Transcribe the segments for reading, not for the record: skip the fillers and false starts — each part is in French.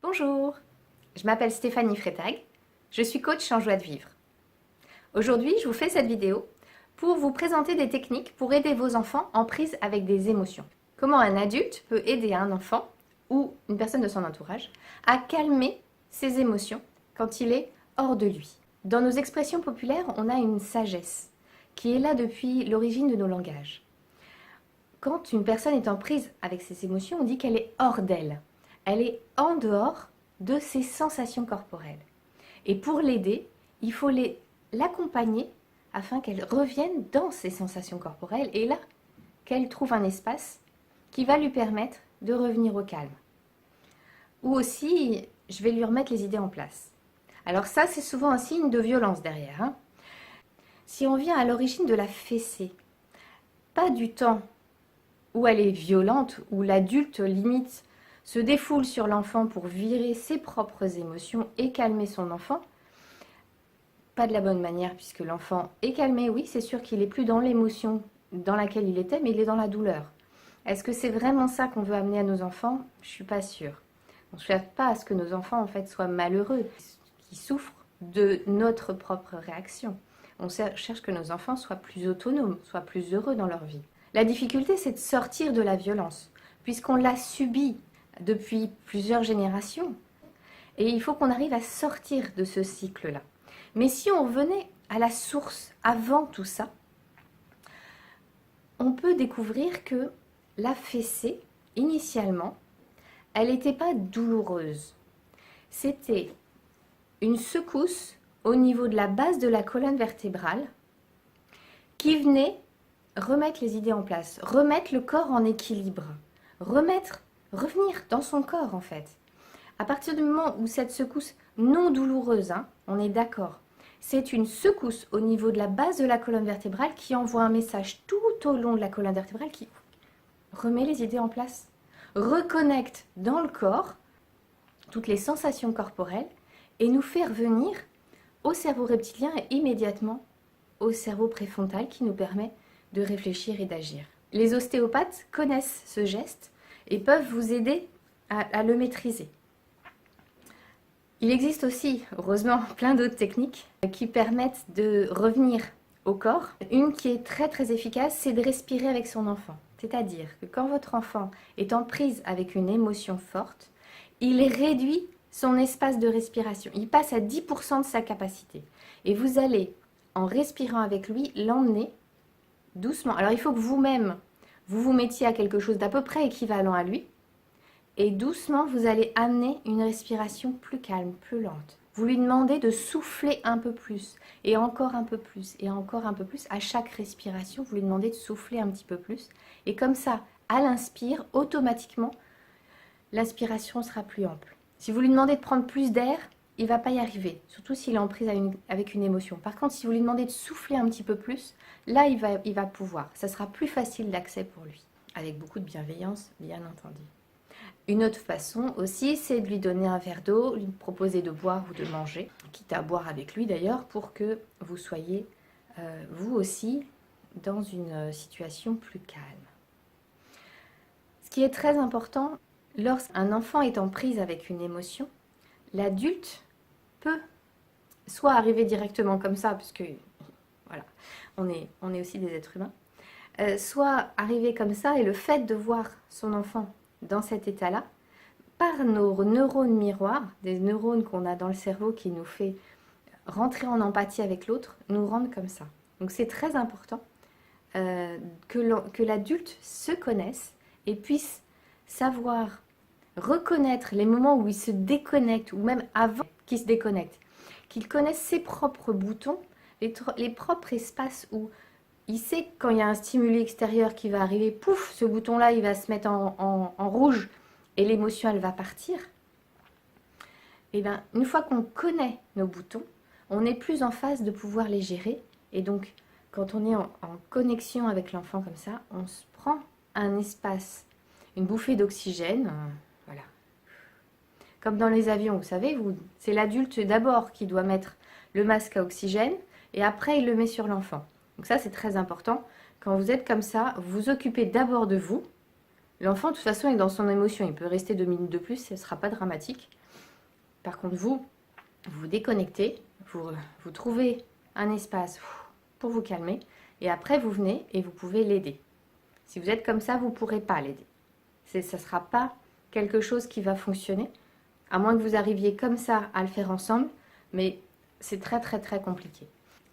Bonjour, je m'appelle Stéphanie Freitag, je suis coach en joie de vivre. Aujourd'hui, je vous fais cette vidéo pour vous présenter des techniques pour aider vos enfants en prise avec des émotions. Comment un adulte peut aider un enfant ou une personne de son entourage à calmer ses émotions quand il est hors de lui. Dans nos expressions populaires, on a une sagesse qui est là depuis l'origine de nos langages. Quand une personne est en prise avec ses émotions, on dit qu'elle est hors d'elle. Elle est en dehors de ses sensations corporelles. Et pour l'aider, il faut l'accompagner afin qu'elle revienne dans ses sensations corporelles et là, qu'elle trouve un espace qui va lui permettre de revenir au calme. Ou aussi, je vais lui remettre les idées en place. Alors ça, c'est souvent un signe de violence derrière, hein. Si on vient à l'origine de la fessée, pas du temps où elle est violente, où l'adulte limite se défoule sur l'enfant pour virer ses propres émotions et calmer son enfant, pas de la bonne manière puisque l'enfant est calmé, oui, c'est sûr qu'il n'est plus dans l'émotion dans laquelle il était, mais il est dans la douleur. Est-ce que c'est vraiment ça qu'on veut amener à nos enfants? Je ne suis pas sûre. On ne souhaite pas à ce que nos enfants en fait soient malheureux, qu'ils souffrent de notre propre réaction. On cherche que nos enfants soient plus autonomes, soient plus heureux dans leur vie. La difficulté, c'est de sortir de la violence, puisqu'on l'a subie depuis plusieurs générations. Et il faut qu'on arrive à sortir de ce cycle-là. Mais si on revenait à la source avant tout ça, on peut découvrir que la fessée, initialement, elle n'était pas douloureuse. C'était une secousse au niveau de la base de la colonne vertébrale qui venait remettre les idées en place, remettre le corps en équilibre, revenir dans son corps en fait. À partir du moment où cette secousse non douloureuse, hein, on est d'accord, c'est une secousse au niveau de la base de la colonne vertébrale qui envoie un message tout au long de la colonne vertébrale qui remet les idées en place, reconnecte dans le corps toutes les sensations corporelles et nous fait revenir au cerveau reptilien et immédiatement au cerveau préfrontal qui nous permet de réfléchir et d'agir. Les ostéopathes connaissent ce geste et peuvent vous aider à le maîtriser. Il existe aussi, heureusement, plein d'autres techniques qui permettent de revenir au corps. Une qui est très très efficace, c'est de respirer avec son enfant. C'est-à-dire que quand votre enfant est en prise avec une émotion forte, il réduit son espace de respiration. Il passe à 10% de sa capacité. Et vous allez, en respirant avec lui, l'emmener doucement. Alors il faut que vous-même, vous vous mettiez à quelque chose d'à peu près équivalent à lui. Et doucement, vous allez amener une respiration plus calme, plus lente. Vous lui demandez de souffler un peu plus, et encore un peu plus, et encore un peu plus. À chaque respiration, vous lui demandez de souffler un petit peu plus. Et comme ça, à l'inspire, automatiquement, l'inspiration sera plus ample. Si vous lui demandez de prendre plus d'air, il ne va pas y arriver, surtout s'il est en prise avec une émotion. Par contre, si vous lui demandez de souffler un petit peu plus, là, il va pouvoir. Ça sera plus facile d'accès pour lui, avec beaucoup de bienveillance, bien entendu. Une autre façon aussi, c'est de lui donner un verre d'eau, lui proposer de boire ou de manger, quitte à boire avec lui d'ailleurs, pour que vous soyez, vous aussi, dans une situation plus calme. Ce qui est très important, lorsqu'un enfant est en prise avec une émotion, l'adulte peut soit arriver directement comme ça, parce que voilà, on est aussi des êtres humains, soit arriver comme ça, et le fait de voir son enfant dans cet état-là, par nos neurones miroirs, des neurones qu'on a dans le cerveau qui nous fait rentrer en empathie avec l'autre, nous rendent comme ça. Donc c'est très important que l'adulte se connaisse et puisse savoir reconnaître les moments où il se déconnecte, ou même avant qu'il se déconnecte, qu'il connaisse ses propres boutons, les propres espaces où il sait que quand il y a un stimuli extérieur qui va arriver, pouf, ce bouton-là, il va se mettre en rouge et l'émotion, elle va partir. Et bien, une fois qu'on connaît nos boutons, on est plus en phase de pouvoir les gérer. Et donc, quand on est en connexion avec l'enfant comme ça, on se prend un espace, une bouffée d'oxygène, voilà. Comme dans les avions, vous savez, c'est l'adulte d'abord qui doit mettre le masque à oxygène et après il le met sur l'enfant. Donc ça, c'est très important. Quand vous êtes comme ça, vous vous occupez d'abord de vous. L'enfant, de toute façon, est dans son émotion. Il peut rester 2 minutes de plus, ce ne sera pas dramatique. Par contre, vous vous déconnectez, vous trouvez un espace pour vous calmer, et après vous venez et vous pouvez l'aider. Si vous êtes comme ça, vous ne pourrez pas l'aider. Ça ne sera pas quelque chose qui va fonctionner, à moins que vous arriviez comme ça à le faire ensemble, mais c'est très très très compliqué.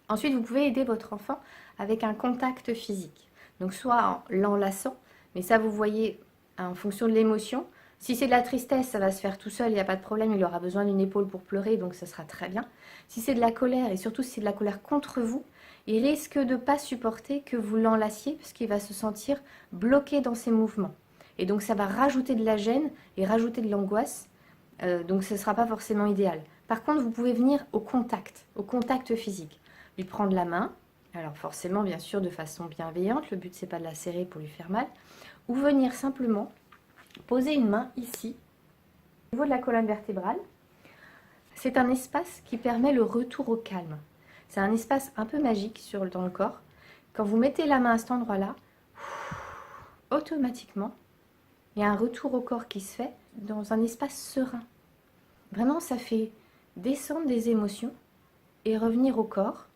Ensuite, vous pouvez aider votre enfant avec un contact physique. Donc soit en l'enlaçant, mais ça vous voyez en fonction de l'émotion. Si c'est de la tristesse, ça va se faire tout seul, il n'y a pas de problème, il aura besoin d'une épaule pour pleurer, donc ça sera très bien. Si c'est de la colère, et surtout si c'est de la colère contre vous, il risque de ne pas supporter que vous l'enlaciez, parce qu'il va se sentir bloqué dans ses mouvements. Et donc ça va rajouter de la gêne et rajouter de l'angoisse, donc ce ne sera pas forcément idéal. Par contre, vous pouvez venir au contact physique. Lui prendre la main, alors forcément bien sûr de façon bienveillante, le but c'est pas de la serrer pour lui faire mal, ou venir simplement poser une main ici, au niveau de la colonne vertébrale. C'est un espace qui permet le retour au calme. C'est un espace un peu magique dans le corps. Quand vous mettez la main à cet endroit-là, automatiquement, il y a un retour au corps qui se fait dans un espace serein. Vraiment, ça fait descendre des émotions et revenir au corps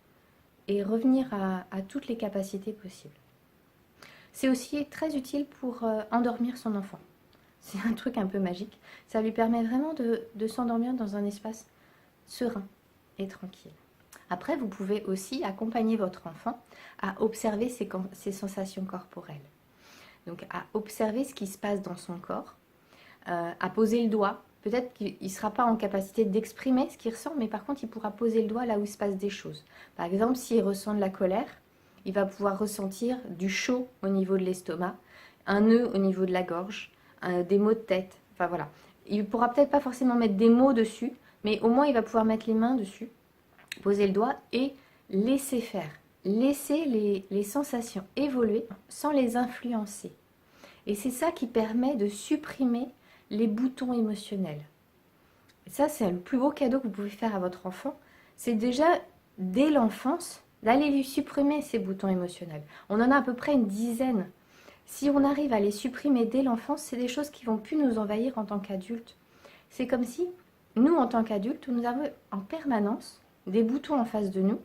et revenir à toutes les capacités possibles. C'est aussi très utile pour endormir son enfant. C'est un truc un peu magique. Ça lui permet vraiment de s'endormir dans un espace serein et tranquille. Après, vous pouvez aussi accompagner votre enfant à observer ses sensations corporelles. Donc, à observer ce qui se passe dans son corps, à poser le doigt. Peut-être qu'il ne sera pas en capacité d'exprimer ce qu'il ressent, mais par contre, il pourra poser le doigt là où il se passe des choses. Par exemple, s'il ressent de la colère, il va pouvoir ressentir du chaud au niveau de l'estomac, un nœud au niveau de la gorge, des maux de tête. Enfin voilà. Il ne pourra peut-être pas forcément mettre des mots dessus, mais au moins il va pouvoir mettre les mains dessus, poser le doigt et laisser faire. Laisser les sensations évoluer sans les influencer. Et c'est ça qui permet de supprimer les boutons émotionnels. Et ça, c'est le plus beau cadeau que vous pouvez faire à votre enfant. C'est déjà, dès l'enfance, d'aller lui supprimer ces boutons émotionnels. On en a à peu près une dizaine. Si on arrive à les supprimer dès l'enfance, c'est des choses qui ne vont plus nous envahir en tant qu'adultes. C'est comme si, nous, en tant qu'adultes, nous avons en permanence des boutons en face de nous.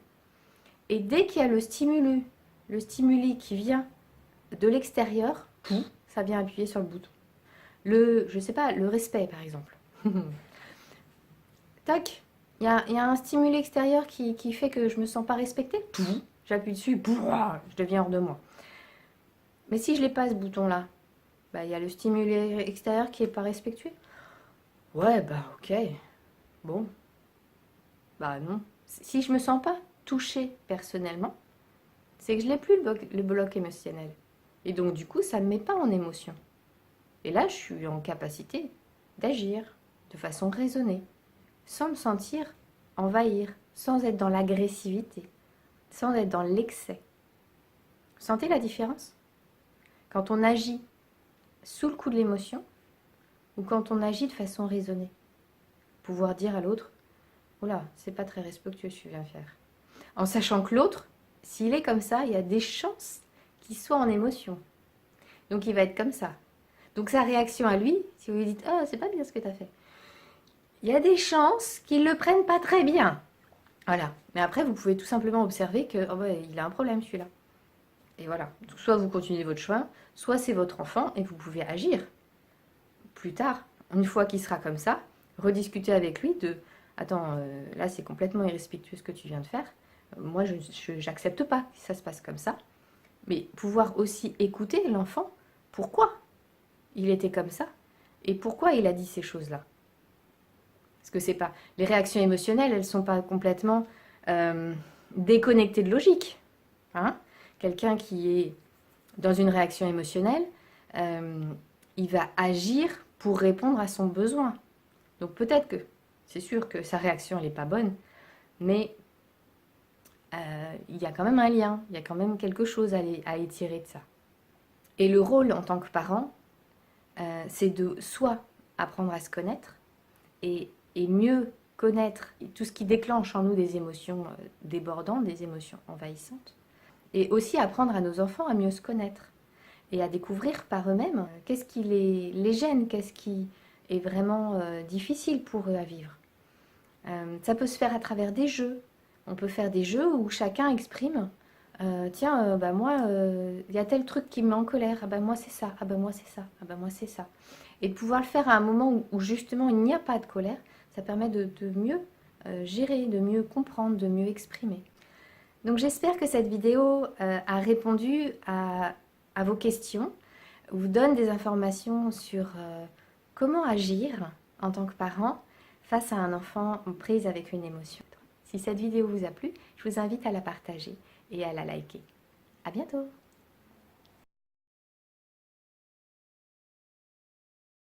Et dès qu'il y a le stimuli qui vient de l'extérieur, ça vient appuyer sur le bouton. Je sais pas, le respect, par exemple. Tac, il y a un stimuli extérieur qui fait que je ne me sens pas respectée. J'appuie dessus, je deviens hors de moi. Mais si je n'ai pas ce bouton-là, bah, il y a le stimuli extérieur qui n'est pas respectueux. Ouais, bah ok. Bon. Bah non. Si je ne me sens pas touchée personnellement, c'est que je n'ai plus le bloc émotionnel. Et donc du coup, ça ne me met pas en émotion. Et là, je suis en capacité d'agir de façon raisonnée, sans me sentir envahir, sans être dans l'agressivité, sans être dans l'excès. Vous sentez la différence? Quand on agit sous le coup de l'émotion ou quand on agit de façon raisonnée. Pouvoir dire à l'autre, oh là, c'est pas très respectueux ce que tu viens de faire. En sachant que l'autre, s'il est comme ça, il y a des chances qu'il soit en émotion. Donc il va être comme ça. Donc sa réaction à lui, si vous lui dites, oh, c'est pas bien ce que tu as fait, il y a des chances qu'il ne le prenne pas très bien. Voilà. Mais après, vous pouvez tout simplement observer que, oh ouais, il a un problème celui-là. Et voilà. Donc, soit vous continuez votre chemin, soit c'est votre enfant et vous pouvez agir. Plus tard, une fois qu'il sera comme ça, rediscuter avec lui de, attends, là c'est complètement irrespectueux ce que tu viens de faire. Moi, je n'accepte pas que ça se passe comme ça. Mais pouvoir aussi écouter l'enfant, pourquoi il était comme ça et pourquoi il a dit ces choses-là. Parce que c'est pas, les réactions émotionnelles, elles ne sont pas complètement déconnectées de logique. Hein? Quelqu'un qui est dans une réaction émotionnelle, il va agir pour répondre à son besoin. Donc peut-être que, c'est sûr que sa réaction, elle n'est pas bonne, mais il y a quand même un lien, il y a quand même quelque chose à étirer de ça. Et le rôle en tant que parent, c'est de soit apprendre à se connaître et mieux connaître tout ce qui déclenche en nous des émotions débordantes, des émotions envahissantes, et aussi apprendre à nos enfants à mieux se connaître et à découvrir par eux-mêmes qu'est-ce qui les gêne, qu'est-ce qui est vraiment difficile pour eux à vivre. Ça peut se faire à travers des jeux. On peut faire des jeux où chacun exprime. Tiens, bah moi, il y a tel truc qui me met en colère. Ah bah moi c'est ça. Ah bah moi c'est ça. Ah bah moi c'est ça. Et de pouvoir le faire à un moment où justement il n'y a pas de colère, ça permet de mieux gérer, de mieux comprendre, de mieux exprimer. Donc j'espère que cette vidéo a répondu à vos questions, vous donne des informations sur comment agir en tant que parent face à un enfant en prise avec une émotion. Si cette vidéo vous a plu, je vous invite à la partager et à la liker. À bientôt!